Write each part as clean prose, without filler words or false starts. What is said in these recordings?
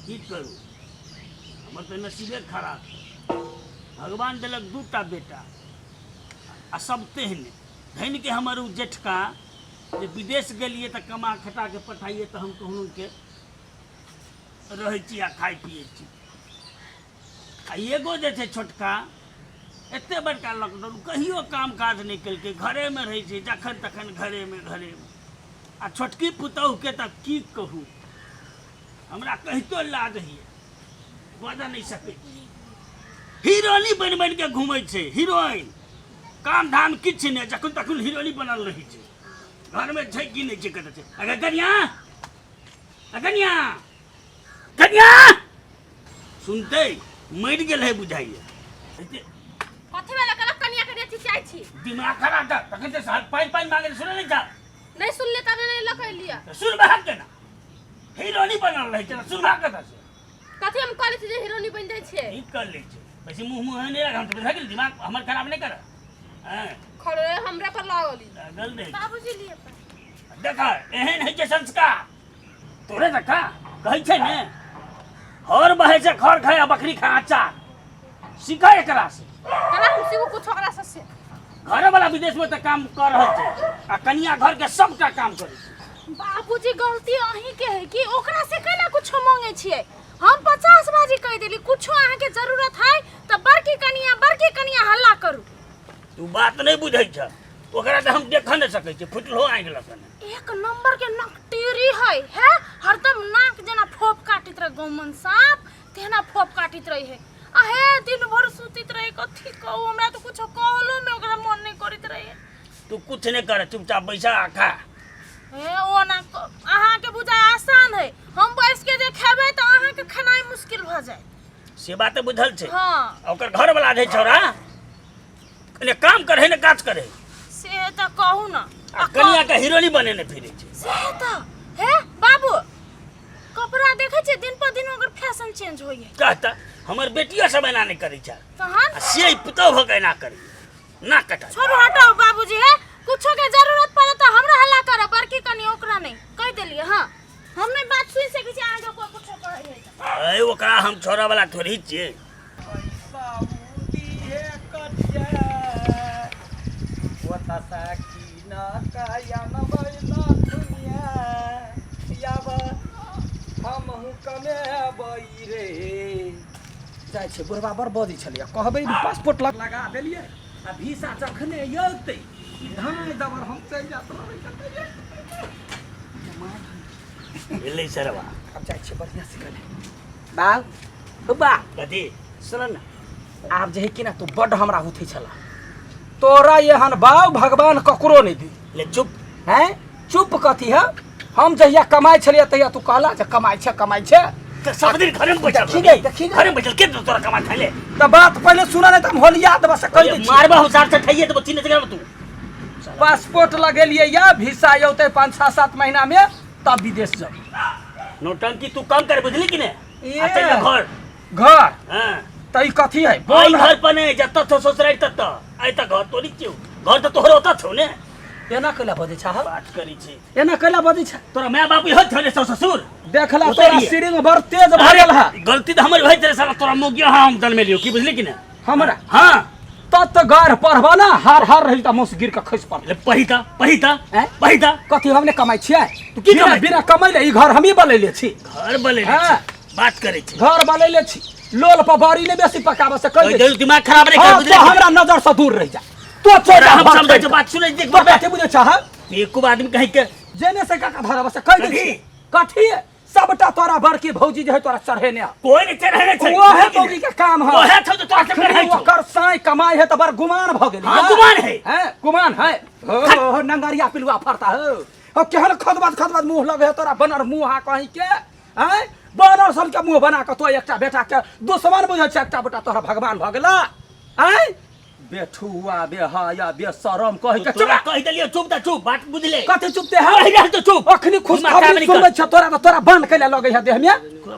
की करू हमर तो नसीबे खराब भगवान दिलक 2टा बेटा आ सब तेहने धन के हमर उ जेठका जे विदेश गेलिए तो कमा खटा के पठाइए तो हम कहूँ के रहे छी आ खाई पिए छी आ एगो जे छै छोटका एते बड़का लॉकडाउन कहियो काम काज नहीं केलकै घरे में रहे छै जखन तखन घरे में आ छोटकी पुतहु के तब की कहूँ हमरा कहितो लाज होइए बजा नहीं सकै हीरोइनी बन बन के घूमै छै हीरोइन काम धाम किछ नहीं जखन तखन हीरोइनी बनल रही छै घर में छै कि नहीं छै कतऽ छै अगर कनिया कनिया कनिया सुनते मर गेल है बुझाइए कथि वाला कला कनिया के देती चाहि छी दिमाग खराब था तखन से साल पाई मांगे सुने नहीं था नहीं सुन ले तब नहीं लकै लिया सुन भाग के ना हीरोइनी बनल रही छै सुन भाग के कथि हम कहले छी जे हीरोइनी बन जाय छै ई कर ले छै वैसे मुंह नहीं लगा हम तो बुझा गेल दिमाग हमर खराब नहीं कर हां खड़े हमरा पर लागली गल दे बाबूजी लिए देखा एहन है के संस्कार तोरे देखा कहै छै ने हर बहे से खर खाया बकरी खा अचार सीखा एकरा से कना हम सीखो कुछ ओकरा से घर वाला विदेश में तो काम कर रहल छै आ कनिया घर के सबटा काम करे छै बाबूजी गलती अहीं के है कि ओकरा से केना कुछ मांगे छियै हम 50 बाजी कह देली कुछो अहाँ के जरूरत है त बड़की कनिया हल्ला करू तू बात नहीं बुझै छ ओकरा त हम देख नहीं सकै छी फुटलो आइ गेल कने एक नंबर के नकटेरी है हरदम नाक जना फोप काटित रहे गमन सांप तेना फोप काटित रही है आहे दिन भर सुतित रहे कथि कहू हमरा तो कुछ कहलो में ओकरा मन नहीं करित रहे तू कुछ नहीं कर चुपचाप बैसा खा ए ओ ना अहाँ के बुझा आसान है हम बैस के जे खेबै त अहाँ के खनाई मुश्किल भ जाय से बात बुझल छै हां ओकर घर वाला छै छोरा कने काम करे ने काज करे से त कहू ना कनिया के हीरोइनी बने ने फिरे छै से त हे बाबू कपड़ा देखे छै दिन पर दिन ओकर फैशन चेंज होय है कहता हमर बेटिया सब एना नहीं करे छै तहन से पुतौ हो के ना करे ना कटा छोड़ो हटाओ बाबूजी है कुछो के जरूरत पड़े तो हमरा हल्ला करे बड़की कनी ओकरा नहीं कह देलिए हां हम नहीं बात सुन सकै छी आगे कोई कुछो कहै है ए ओकरा हम छोरा वाला थोड़ी छियै बाबूजी हे कच्चा ओता साकी ना काया न बैला दुनिया याब हम हूं कमे बई रे जाय छै बुढ़वा बड़ बदी छलिया कहबै पासपोर्ट लगा देलिए आ वीसा जखने यौते धाय दबर हम चल जात रहै एलै सरवा अब जाय छै बढ़िया से कने बा कथी सुन ना आब जे है कि ना तू बड़ हमरा होथे छला तोरा एहन बाव भगवान ककरो नहीं दी ले चुप हैं चुप कथी है हम जहिया कमाई छलिया तहिया तू कहला जे कमाई छे तो सब दिन घर में बैठल देखी गई घर में बैठल के तोरा कमा खाले तो बात पहले सुना नहीं त हम होलिया दबा से कह दी मारबा हुसार से ठइए तो चिन्ह जगह तू पासपोर्ट लगेलिए या वीसा यौते 5-6-7 महीना में तब विदेश जाओ नौटंकी तू कम कर बुझली कि ने ये। अच्छा घर घर हां त ई कथी है आई बोल घर पर नहीं जत तो ससुराल तत आई त घर तोरी क्यों घर तो तोहर होता छौ ने एना कला बजे छ बात करी छी एना कला बजे छ तोरा माय बाप हो छले ससुर देखला उतारिए। तोरा सिरिंग भर तेज भरल है गलती तो हमर भई तेरे साला तोरा मुगिया हम जन्म लियो की बुझली कि ने हमरा हां तत गार पढ़बा ना हार रही त मुस गिर के खस पड़ ले पहिता हैं? कथी हमने कमाई छियै तू की बिना- कमाई बिना कमाई ले ई घर हम ही बनैले छी घर बले हाँ। बात करे छी घर बनैले छी लोल पर बारी ने बेसी पकाबे से कह दे दिमाग खराब नहीं कर हाँ, बुझली तो हमरा नजर से दूर रह जा तो छोड़ हम समझै छ बात सुनै देख बात बुझे चाह एको आदमी कहि के जेने से का धरब से कह दे कथी सबटा तोरा बड़की भौजी जे है तोरा चढ़ेने कोई नहीं चढ़े छै वो है भौजी के काम है वो है छौ तो तोरा से कर है छौ ओकर साई कमाई है त बड़ गुमान भ गेल हां गुमान है हैं गुमान है हो नंगरिया पिलुआ फरता हो केहन खदबाद मुंह लगे है तोरा बनर मुंह कहीं के हैं बनर सब के मुंह बना के तो एकटा बेटा के दुश्मन बुझै छै एकटा बेटा तोरा भगवान भ गेला हैं बेठुआ बेहाया बेशरम कहि के तोरा कहि देलियो चुप बात बुझले कते चुपते है कहि रह तो चुप अखनी खुशखबरी सुनबै छ तोरा बंद कैला लगे है देह में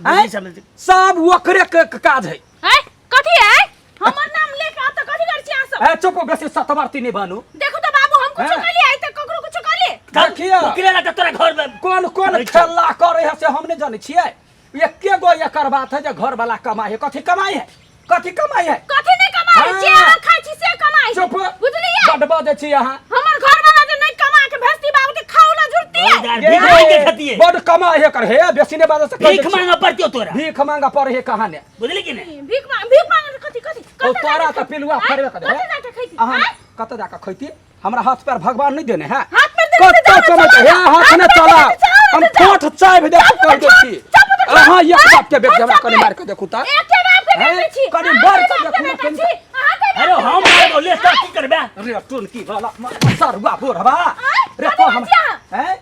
हैं सब ओकरे के काज है है कथि है हमर नाम लेके आ त कथि कर छी आ सब है चुप बेसी सतवर्ती नहीं बनू देखो तो बाबू हम कुछ कहली आई त ककरो कुछ कहली देखिए ओकरे ला तोरा घर में कौन खेला करे है से हम नहीं जाने छियै एके गो एकर बात है जे घर वाला कमाई है। कथी कमाई है? कथी कमाई है? कथी नहीं कमाई जे हाँ। अहाँ खाइ छी से कमाई चुप। बुझलियै बडबा दे छी अहाँ। हमर घर वाला जे नहीं कमा के भेस्ती बाबू के खाउला जुड़ती है यार भीख मांग के खाती है। बड कमाई है कर हे बेसी ने बात से भीख मांगा पड़ती हो तोरा, भीख मांगा पड़े है कहां ने? बुझली कि नहीं? भीख मांग कथी कथी ओ तोरा त पिलुआ फरबे करे। कथी जाके खैती अहाँ कत जाके खैती? हमरा हाथ पैर भगवान नहीं देने है। हाथ पैर देने से कत जाओ, कमाई है जाओ, हाथ ने जाओ, चला। जाओ, हम जाओ, ठोठ चाय भी दे कर देती। अहाँ एक बात के बेट जमा करे मार के देखू त। एके बाप के हैं? बेटी छी कनी अहाँ बर के के बाप के देखू बेटा न छी अहाँ के अरे हम मार बोले तो की करबे? रे टून की वाला सरवा बोरवा रे तो हम हैं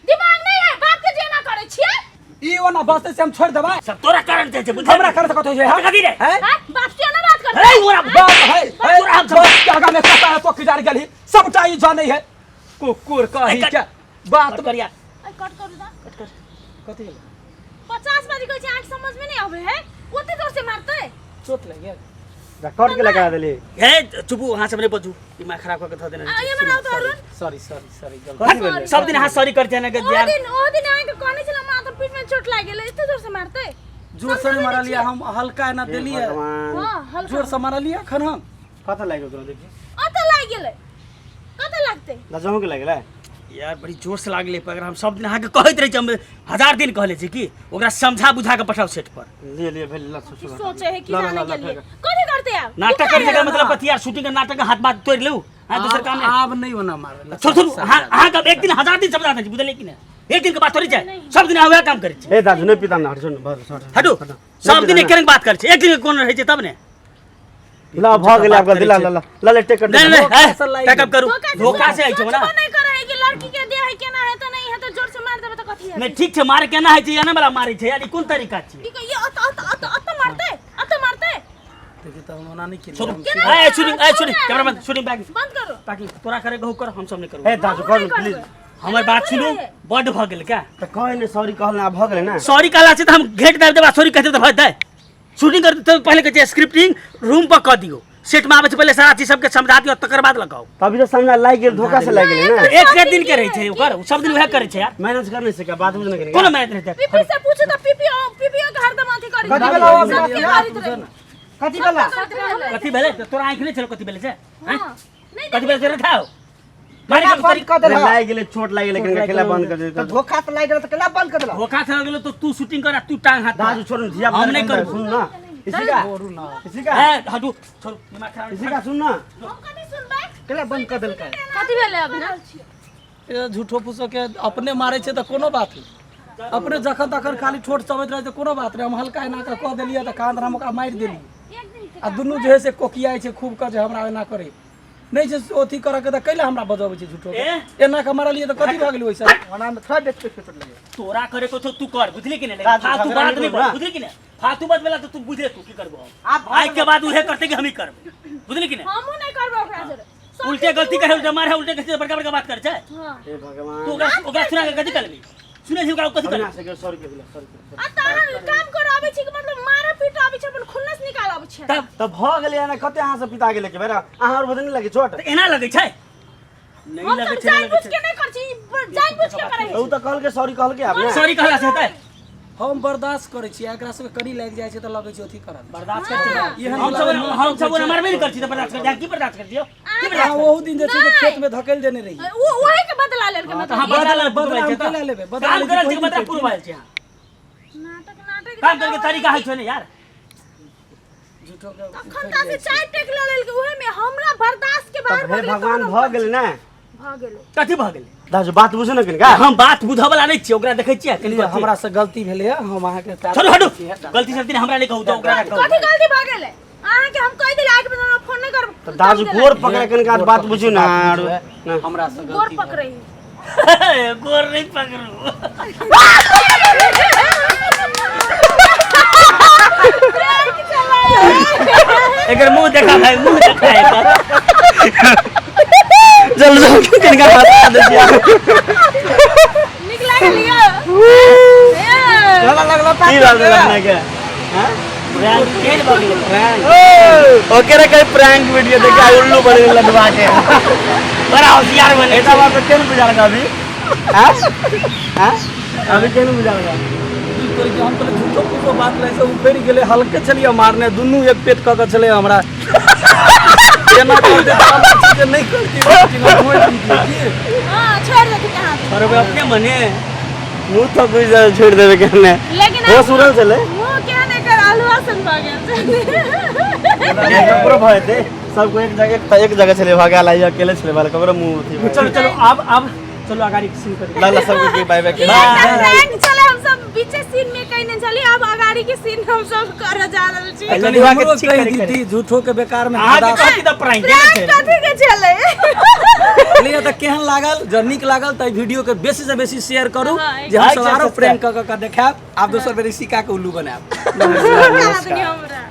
दिमाग नहीं है बाप के जेना करे छियै ई ओना बसते से हम छोड़ देबा। सब तोरा कारण छै बुझ हमरा कर सकत है हां कथी रे? हैं बाप से ना बात कर अरे ओरा बात है तोरा हम सब के आगा में कता है तो किजार गली सबटा ई जाने है। कुकुर कही के बात करिया कट कर दा कथी 50 बारी कहै छी आंख समझ में नहीं आवे है ओते जोर से मारते चोट लग गया कट के लगा देली। हे चुपू वहां से नहीं बजू, दिमाग खराब करके ध देना। ये बनाओ तो अरुण सॉरी सॉरी सॉरी कथी भेलै? सब दिन हां सॉरी करते ना के ओ यार। दिन आके कहने छला माथा पीठ में चोट लाग गेलै इते जोर से मारते जोर से नहीं मारा लिया हम हल्का ना देली है भगवान हां हल्का जोर से मारा लिया खन हम कथा लाग्यो तोरा देखि? अत लाग गेलै कत लागते दजमो के लागला। यार बड़ी जोर से लागले पर अगर हम सब दिन आके कहत रही हम 1000 दिन कहले छी कि ओकरा समझा बुझा के पठाओ सेट पर। ले भेल ला सोच सोचे है कि जाने के लिए कथी करते आप नाटक करने का मतलब पति यार शूटिंग का नाटक का हाथ बात तोड़ लू हां दूसरा काम नहीं। अब नहीं होना मारे छोड़ छोड़ हां का एक दिन 1000 दिन समझा दे बुझले कि नहीं? एक दिन के बात थोड़ी जाए, सब दिन आवे काम करे छी। ए दाजु नै पिता न हट सुन भर हटू सब दिन एक बात करे छी, एक दिन कोन रहे छी तब ने। ला भ गेलै आपका दिला ला ला ले टेक कर नहीं नहीं पैकअप करू धोखा से आई छो ना। नहीं करे है कि लड़की के दे है केना है तो नहीं है तो जोर से मार देबे तो कथी है नहीं ठीक छे मारे केना है छी एना वाला मारे छे यार ई कोन तरीका छी? ठीक है ये अत मारते देखिए तो हम नहीं किए छोड़ ए शूटिंग कैमरामैन शूटिंग बैग बंद करो ताकि तोरा करे कहू कर हम सब नहीं करू। ए दाजु कर प्लीज। हमर बात सुनू बड भ गेल क्या? त कहे ने सॉरी कहलना भ गेलै ना। सॉरी कहला से तो हम घेट दे देबा, सॉरी कहते तो भज दे। शूटिंग करते तो पहले कहते स्क्रिप्टिंग रूम पर कर दियो, सेट में आवे से पहले सारा चीज सबके समझा दियो तकर बाद लगाओ। तभी तो समझा लाग गेल धोखा से लाग गेलै ना। एक दिन के रहे छे ओकर सब दिन वह करे छे यार। मैनेज कर नहीं सका बात बुझ नहीं कोनो करेगा। मैनेज नहीं थे। पीपी से पूछो तो पीपी के हरदम अथी करी कथी भेलै आवाज सबके दिया? मारित रही कथी बोला? कथी भेले तोरा आंख नहीं चलो कथी भेले छे? हैं? हां नहीं कथी भेले तेरे थाओ मारे केना के बंद कर देला? लाग गेलै चोट लाग गेलै कनिका खेला बंद कर दे। तो धोखा तो लाग गेल तो केना बंद कर देला? धोखा से गेलो तो तू शूटिंग कर तू टांग हाथ दाजु छोड़ धिया हम नहीं करू। सुन ना। इसी का बोरू ना इसी का ए हटू छोड़ दिमाग खराब इसी का सुन ना। हम कथी सुनबै केना बंद कर देलका? कथी भेले अभी ना ए झूठो फूसो के अपने मारे छे तो कोनो बात नहीं। अपने जखन तखन खाली ठोट समझ रहे तो कोनो बात नहीं। हम हल्का एना के कह देलिए तो कान हम ओकरा मार देली एक दिन आ दुनू जे है से कोकियाई छे खूब के जे हमरा एना करे नहीं छे ओथी करे के त कैला हमरा बजाबै छे झूठो के। एना के मारलिए तो कथी भ गेल ओइसा ओना में थोड़ा देख के चोट लगे। तोरा करे को तो तू कर बुझली कि नहीं? राजू फालतू झगड़ा बात नहीं नहीं बोल रहा। बुझली कि नहीं? फालतू बात वाला तो तू बुझे तू की करबो आज के बाद उहे करते कि हम ही करब बुझली कि नहीं? हमहु नहीं करबै ओकरा जरे उल्टे गलती करे जब मारे उल्टे कैसे बड़का बड़का बात कर छे हां हे भगवान। तू ओकरा सुना के कथी करबी? सुने छी ओकरा कथी बिना करबी? से सॉरी के दिला सॉरी के। आ तारा काम कर आबै छी कि मतलब मारा पीट आबै छै अपन खुन्नस निकाल आबै छै तब त भ गेलै ना कते अहाँ से पिता गेलै के बेरा अहाँ और बदन लगे चोट। तो एना लगे छे नहीं हम लगे सब छे जान बुझ के नहीं कर छी जान बुझ के करे उ त कहल के सॉरी कहल के आपने। सॉरी कहला से होता हम बर्दाश्त करे छी एकरा से कड़ी लाग जाय छै त लगे छै ओथी करत बर्दाश्त कर छी एहन हम सब हमारे में नहीं कर छी तो बर्दाश्त कर जा की बर्दाश्त कर दियो की आ बर्दाश्त ओहु दिन जे छै से खेत में धकेल देने रही वो वही के बदला लेल के तो मतलब हां बदला बदला बदला हम केना लेबे? बदला काम लेके करल कोई छी नहीं बदला करती। पूर्वाल छी नाटक काम करके तरीका है छो ने यार। झूठो के खंता से चाय टेक ले लेल के उहे में हमरा बर्दाश्त के बाहर तब हे भगवान भ गेलै ना। भ गेलो कथी भ गेलै? दाजु बात बुझ न कनिका। हम बात बुझा वाला नहीं छी ओकरा देखै छी कनी लिए हमरा से गलती भेले है हम अहाँ के छोड़ो हटू गलती से दिन हमरा नहीं कहू तो ओकरा कहू कथी गलती भ गेले अहाँ के हम कह देले आके बजे फोन नहीं करब त दाजु गोर पकड़े कनिका बात बुझू ना। ना। हमरा से गोर गलती पकड़े गोर नहीं पकड़ू एकर मुंह देखा भाई मुंह देखा है जल्दी जल्दी कनिका बता दे दिया। निकला लिया लगा लगला की बात है अपने के? हां प्रैंक केल बगल प्रैंक ओके रे कोई प्रैंक वीडियो देखे आ उल्लू बन गेल लदवा के। बड़ा होशियार बने ऐसा बात तो केन बुझा लगा अभी? हां हां अभी केन बुझा लगा? दिल तोड़ के हम तो झूठो पूछो बात ले से उफेरी गेले हल्के चलिए मारने दुनू एक पेट क के चले हमरा केना कर दे हम चीज नहीं करती लेकिन छोड़ दीजिए हां छोड़ दे के हाथ अरे बे अपने मने मुंह तो कुछ छोड़ देवे कहने लेकिन वो सुरल चले मुंह क्या नहीं कर आलूआ सन भागे पूरा भय थे सबको एक जगह चले भागा लाई अकेले चले वाला कमरा मुंह थी चलो चलो अब चलो अगाड़ी सीन कर ला सबको के बाय बाय के फ्रेंड चले हम सब बीचे सीन में कहीं नहीं चली अब अगाड़ी के सीन हम सब कर जा रहल छी चली हमरो कह दी थी झूठो के बेकार में आगे कथी द प्रैंक फ्रेंड कथी के चले लिए त केहन लागल जब निक लागल त वीडियो के बेसी से बेसी शेयर करू हाँ, जे हम like, सब आरो subscribe। प्रैंक क के देखाब आप दोसर बेरी सिक्का के उल्लू बनाब हमरा